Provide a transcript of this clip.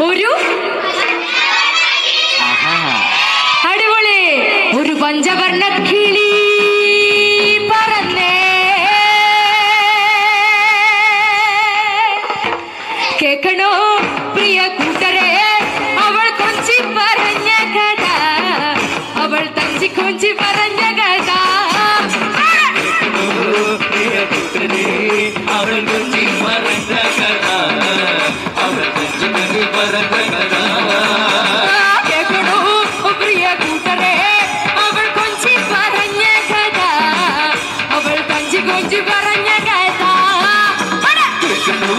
ഒരു അടിപൊളി ഒരു പഞ്ചവർണ്ണ കിളി പറന്നേ കേൾക്കണോ പ്രിയ കൂട്ടരെ അവൾ കൊഞ്ചി പറഞ്ഞ കഥ അവൾ തഞ്ചി കൊഞ്ചി പറഞ്ഞ കഥ അവൾ കൊഞ്ചി പറഞ്ഞ കഥ അവൾ കൊഞ്ചി കൊഞ്ചി പറഞ്ഞ കഥ കേൾക്കണോ പ്രിയ കൂട്ടരെ അവൾ കൊഞ്ചി പറഞ്ഞ കഥ അവൾ തഞ്ചി കൊഞ്ചി പറഞ്ഞ കഥ കേൾക്കണോ